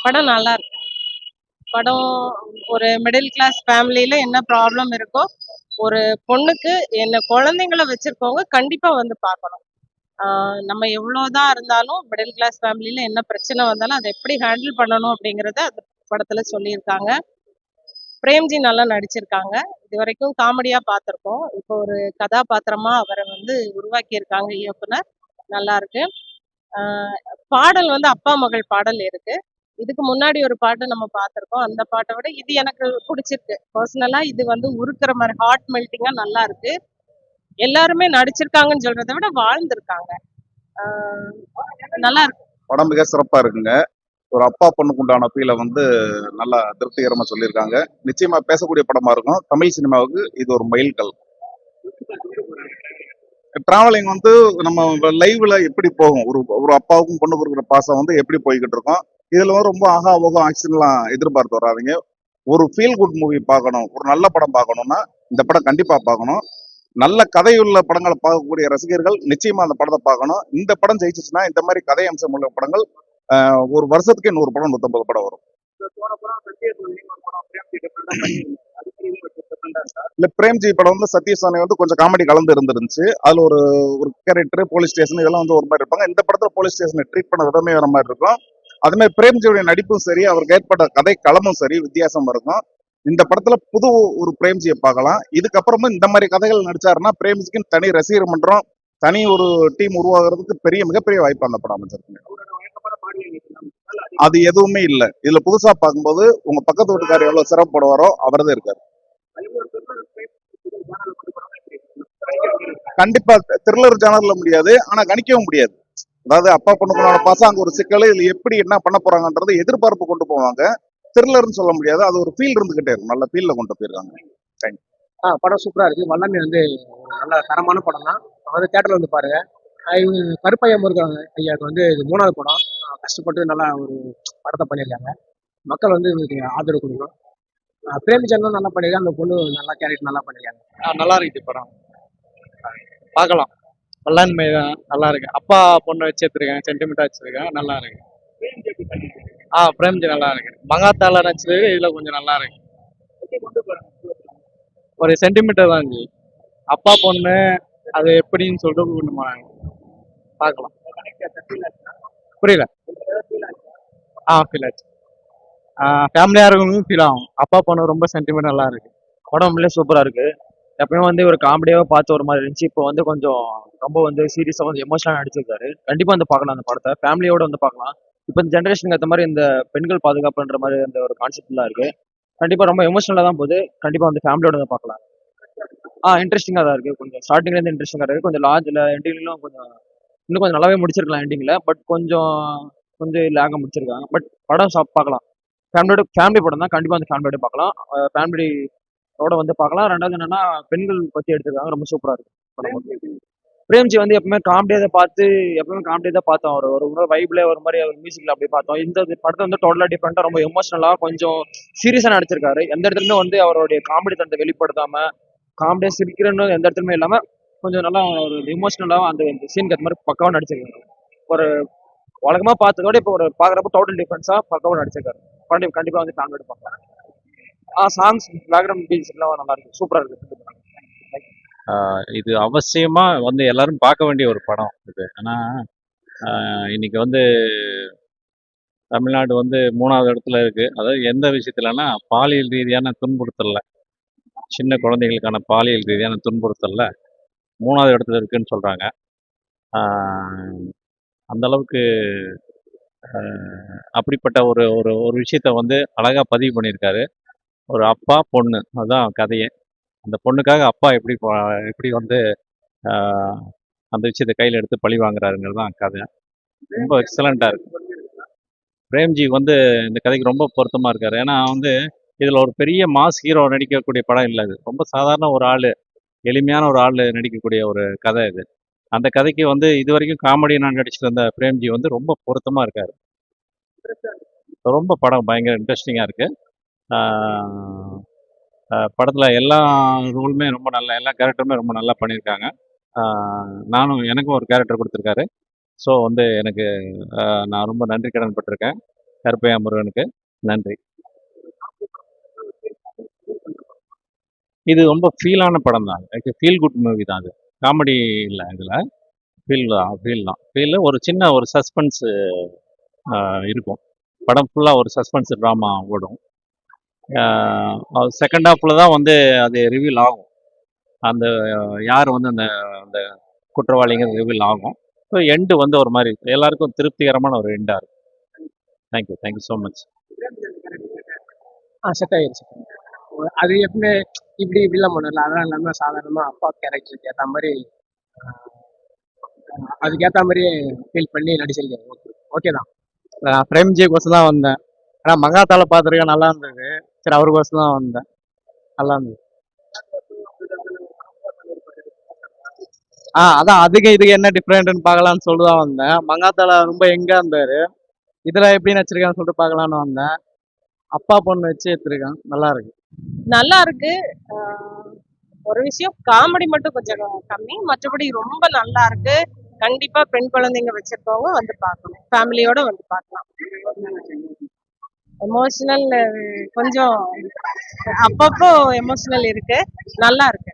படம் நல்லா இருக்கு. படம் ஒரு மிடில் கிளாஸ் ஃபேமிலியில என்ன ப்ராப்ளம் இருக்கோ, ஒரு பொண்ணுக்கு என்ன குழந்தைங்கள வச்சிருக்கவங்க கண்டிப்பா வந்து பார்க்கணும். நம்ம எவ்வளோதான் இருந்தாலும் மிடில் கிளாஸ் ஃபேமிலியில என்ன பிரச்சனை வந்தாலும் அதை எப்படி ஹேண்டில் பண்ணணும் அப்படிங்கிறத அந்த படத்துல சொல்லியிருக்காங்க. பிரேம்ஜி நல்லா நடிச்சிருக்காங்க. இதுவரைக்கும் காமெடியா பார்த்துருக்கோம். இப்போ ஒரு கதாபாத்திரமா அவரை வந்து உருவாக்கியிருக்காங்க இயக்குனர். நல்லா இருக்கு. ஆஹ் பாடல் வந்து அப்பா மகள் பாடல் இருக்கு. இதுக்கு முன்னாடி ஒரு பாட்டு நம்ம பார்த்திருக்கோம். அந்த பாட்டை விட இது எனக்கு பிடிச்சிருக்கு. பர்சனலா இது வந்து உருக்குற மாதிரி ஹார்ட் மெல்ட்டிங்கா நல்லா இருக்கு. எல்லாருமே நடிச்சிருக்காங்கன்னு சொல்றதை விட வாழ்ந்திருக்காங்க. ஆஹ் நல்லா இருக்கு. படம் மிக சிறப்பா இருக்குங்க. ஒரு அப்பா பொண்ணுக்கு உண்டான ஃபீலை வந்து நல்லா திருப்திகரமா சொல்லியிருக்காங்க. நிச்சயமா பேசக்கூடிய படமா இருக்கும். தமிழ் சினிமாவுக்கு இது ஒரு மைல்கல். டிராவலிங் வந்து நம்ம லைவ்ல எப்படி போகும், ஒரு ஒரு அப்பாவுக்கும் பொண்ணுக்கு இருக்கிற பாசம் வந்து எப்படி போய்கிட்டு இருக்கோம். இதுல வந்து ரொம்ப ஆகா ஓகம் ஆக்ஷன்லாம் எதிர்பார்த்து வராதீங்க. ஒரு ஃபீல் குட் மூவி பார்க்கணும், ஒரு நல்ல படம் பார்க்கணும்னா இந்த படம் கண்டிப்பா பார்க்கணும். நல்ல கதையுள்ள படங்களை பார்க்கக்கூடிய ரசிகர்கள் நிச்சயமா அந்த படத்தை பார்க்கணும். இந்த படம் ஜெயிச்சிச்சுன்னா இந்த மாதிரி கதை அம்சம் உள்ள படங்கள் ஒரு வருஷத்துக்கு 100 படம் 150 படம் வரும். இல்ல, பிரேம்ஜி படம் வந்து சத்யசாமி வந்து கொஞ்சம் காமெடி கலந்து இருந்துருந்துச்சு. அதுல ஒரு ஒரு கேரக்டர் போலீஸ் ஸ்டேஷன் இதெல்லாம் வந்து ஒரு மாதிரி இருப்பாங்க. இந்த படத்துல போலீஸ் ஸ்டேஷனை ட்ரீட் பண்ண விதமே வேற மாதிரி இருக்கும். அதே மாதிரி பிரேம்ஜியுடைய நடிப்பும் சரி, அவருக்கு ஏற்பட்ட கதை களமும் சரி வித்தியாசமா இருக்கும். இந்த படத்துல புது ஒரு பிரேம்ஜியை பார்க்கலாம். இதுக்கப்புறமும் இந்த மாதிரி கதைகள் நடிச்சாருன்னா பிரேம்ஜிக்கு தனி ரசிகர் மன்றம், தனி ஒரு டீம் உருவாகிறதுக்கு மிகப்பெரிய வாய்ப்பு அந்த படம் அமைச்சிருக்குங்க. அது எதுவுமே இல்ல. இதுல புதுசா பார்க்கும்போது உங்க பக்கத்து வீட்டுக்காரர் எவ்வளவு சிரமப்படுவாரோ அவர்தான் இருக்காரு. கண்டிப்பா த்ரில்லர் ஜானர்ல முடியாது, ஆனா கணிக்கவும் முடியாது. அதாவது அப்பா பொண்ணுக்குள்ள பாசம் அங்க ஒரு சிக்கல், இதுல எப்படி என்ன பண்ண போறாங்கன்றது எதிர்பார்ப்பு கொண்டு போவாங்க. த்ரில்லர்னு சொல்ல முடியாது, அது ஒரு ஃபீல் இருந்துகிட்டே இருக்கும். நல்ல ஃபீல்ல கொண்டு போயிருக்காங்க. படம் சூப்பரா இருக்கு. வல்லமை வந்து ஒரு நல்ல தரமான படம் தான். வந்து தேட்டர்ல வந்து பாருங்க. இவங்க கருப்பையா முருகன் ஐயாவுக்கு வந்து இது 3வது படம். கஷ்டப்பட்டு நல்லா ஒரு படத்தை பண்ணியிருக்காங்க. மக்கள் வந்து இவங்களுக்கு ஆதரவு கொடுக்கணும். பிரேமிச்சந்தும் நல்லா பண்ணியிருக்காங்க. அந்த பொண்ணு நல்லா கேரக்டர் நல்லா பண்ணியிருக்காங்க. நல்லா இருக்குது படம், பார்க்கலாம். வல்லாண்மை தான் நல்லா இருக்கு. அப்பா பொண்ணு வச்சு எடுத்துருக்காங்க, சென்டிமெண்டா வச்சிருக்காங்க, நல்லா இருக்கு. பிரேம்ஜி நல்லா இருக்கு. மங்காத்தால நடிச்சது இதுல கொஞ்சம் நல்லா இருக்கு. ஒரு சென்டிமீட்டர் தான் இருந்துச்சு. அப்பா பொண்ணு அது எப்படின்னு சொல்லிட்டு கொண்டு போனாங்க, பார்க்கலாம். புரியல. ஃபீல் ஆச்சு. ஃபேமிலியா இருக்கவங்களுக்கும் ஃபீல் ஆகும். அப்பா பொண்ணு ரொம்ப சென்டிமெண்ட் நல்லா இருக்கு. படம் உண்மையிலே சூப்பராக இருக்கு. எப்பயும் வந்து ஒரு காமெடியாவே பார்த்து ஒரு மாதிரி இருந்துச்சு. இப்போ வந்து கொஞ்சம் ரொம்ப வந்து சீரியஸாக கொஞ்சம் எமோஷனலாக நடிச்சிருக்காரு. கண்டிப்பாக வந்து பார்க்கலாம் அந்த படத்தை, ஃபேமிலியோட வந்து பார்க்கலாம். இப்போ இந்த ஜென்ரேஷனுக்கு ஏற்ற மாதிரி இந்த பெண்கள் பாதுகாப்புன்ற மாதிரி அந்த ஒரு கான்செப்ட்லாம் இருக்கு. கண்டிப்பாக ரொம்ப எமோஷனலாக தான் போகுது. கண்டிப்பாக வந்து ஃபேமிலியோட வந்து பார்க்கலாம். இன்ட்ரெஸ்டிங்காக தான் இருக்கு. கொஞ்சம் ஸ்டார்டிங்லேருந்து இன்ட்ரெஸ்டிங்காக இருக்கு. கொஞ்சம் லாஜில் எண்டிங்லும் கொஞ்சம் இன்னும் கொஞ்சம் நல்லாவே முடிச்சிருக்கலாம் எண்டிங்கில். பட் கொஞ்சம் கொஞ்சம் லேகாக முடிச்சிருக்காங்க. பட் படம் பார்க்கலாம். ஃபேமிலி படம் தான், கண்டிப்பாக வந்து ஃபேமிலியோட பார்க்கலாம். ஃபேமிலியோட வந்து பார்க்கலாம். ரெண்டாவது என்னன்னா பெண்கள் பற்றி எடுத்திருக்காங்க, ரொம்ப சூப்பராக இருக்கு படம். பிரேம்ஜி வந்து எப்பவுமே காமெடியாக தான் பார்த்தோம். ஒரு வைப்ல ஒரு மாதிரி ஒரு மியூசிக்ல அப்படி பார்த்தோம். இந்த படத்தை வந்து டோட்டலா டிஃப்ரெண்டா ரொம்ப எமோஷனலா கொஞ்சம் சீரியஸா நடிச்சிருக்காரு. எந்த இடத்துலயுமே வந்து அவருடைய காமெடி தனத்தை வெளிப்படுத்தாம காமெடியா சிரிக்கிறன்னு எந்த இடத்துலயுமே இல்லாம கொஞ்சம் நல்லா ஒரு எமோஷனலாவும் அந்த சீனுக்கு ஏற்ற மாதிரி பக்காவா நடிச்சிருக்காரு. ஒரு வழக்கமா பார்த்ததோட இப்போ ஒரு பாக்குறப்ப டோட்டல் டிஃபரன்ஸா பக்காவா நடிச்சிருக்காரு. படம் கண்டிப்பா வந்து ஃபேமிலியோட பார்க்கலாம். சாங்ஸ் பேக்ரவுண்ட் மியூசிக் எல்லாம் நல்லா இருக்கு, சூப்பரா இருக்கு. இது அவசியமா வந்து எல்லாரும் பார்க்க வேண்டிய ஒரு படம் இது. ஆனா இன்னைக்கு வந்து தமிழ்நாடு வந்து 3வது இடத்துல இருக்கு. அதாவது எந்த விஷயத்துலன்னா பாலியல் ரீதியான துன்புறுத்தல்ல, சின்ன குழந்தைகளுக்கான பாலியல் ரீதியான துன்புறுத்தல்ல 3வது இடத்துல இருக்குன்னு சொல்றாங்க. அந்த அளவுக்கு அப்படிப்பட்ட ஒரு ஒரு ஒரு விஷயத்த வந்து அழகா பதிவு பண்ணியிருக்காரு. ஒரு அப்பா பொண்ணு, அதுதான் கதையே. அந்த பொண்ணுக்காக அப்பா எப்படி வந்து அந்த விஷயத்தை கையில் எடுத்து பழி வாங்குறாருங்கிறது தான் கதை. ரொம்ப எக்ஸலண்ட்டாக இருக்கு. பிரேம்ஜி வந்து இந்த கதைக்கு ரொம்ப பொருத்தமாக இருக்காரு. ஏன்னா வந்து இதில் ஒரு பெரிய மாஸ் ஹீரோ நடிக்கக்கூடிய படம் இல்லை. இது ரொம்ப சாதாரண ஒரு ஆள், எளிமையான ஒரு ஆள் நடிக்கக்கூடிய ஒரு கதை இது. அந்த கதைக்கு வந்து இது வரைக்கும் காமெடி நான் நடிச்சுட்டு வந்த பிரேம்ஜி வந்து ரொம்ப பொருத்தமாக இருக்கார். ரொம்ப படம் பயங்கர இன்ட்ரெஸ்டிங்காக இருக்குது. படத்தில் எல்லா ரோலுமே ரொம்ப நல்லா, எல்லா கேரக்டருமே ரொம்ப நல்லா பண்ணியிருக்காங்க. எனக்கும் ஒரு கேரக்டர் கொடுத்துருக்காரு. ஸோ வந்து எனக்கு நான் ரொம்ப நன்றி கடன் பட்டிருக்கேன். கருப்பையா முருகனுக்கு நன்றி. இது ரொம்ப ஃபீலான படம் தான். ஃபீல் குட் மூவி தான் அது. காமெடி இல்லை இதில். ஃபீல் தான். ஒரு சின்ன ஒரு சஸ்பென்ஸ் இருக்கும். படம் ஃபுல்லாக ஒரு சஸ்பென்ஸ் ட்ராமா ஓடும். செகண்ட் ஹாஃபில் தான் வந்து அது ரிவீல் ஆகும். அந்த யார் வந்து அந்த அந்த குற்றவாளிங்கிறது ரிவீல் ஆகும். ஸோ எண்டு வந்து ஒரு மாதிரி எல்லாருக்கும் திருப்திகரமான ஒரு எண்டாக இருக்கும். Thank you so much. செட் ஆகிடுச்சு. அது எப்பவுமே இப்படிலாம் பண்ணல, அதெல்லாம் இல்லாமல் சாதாரணமாக அப்பா கேரக்டருக்கு ஏற்ற மாதிரி அதுக்கேற்ற மாதிரியே ஃபீல் பண்ணி நடிச்சிருக்காரு. ஓகே தான். நான் பிரேம்ஜிக்கோசம் தான் வந்தேன். ஆனால் மங்காத்தால பார்த்துருக்கேன், நல்லா இருந்தது. சரி, அவருக்கோசம் தான் வந்தேன், நல்லா இருந்தது. அதான் அதுக்கு இதுக்கு என்ன டிஃப்ரெண்ட்னு பார்க்கலான்னு சொல்லிட்டு தான் வந்தேன். மங்காத்தால ரொம்ப எங்கா இருந்தாரு, இதில் எப்படி நடிச்சிருக்கான்னு சொல்லிட்டு பார்க்கலான்னு வந்தேன். அப்பா பொண்ணு வச்சு எடுத்துருக்கான், நல்லா இருக்கு. நல்லா இருக்கு. ஒரு விஷயம் காமெடி மட்டும் கொஞ்சம் கம்மி, மற்றபடி ரொம்ப நல்லா இருக்கு. கண்டிப்பா பெண் குழந்தைங்க வச்சிருக்கவங்க வந்து பார்க்கணும், ஃபேமிலியோட வந்து பார்க்கலாம். எமோஷனல் கொஞ்சம் அப்பப்போ எமோஷனல் இருக்கு, நல்லா இருக்கு.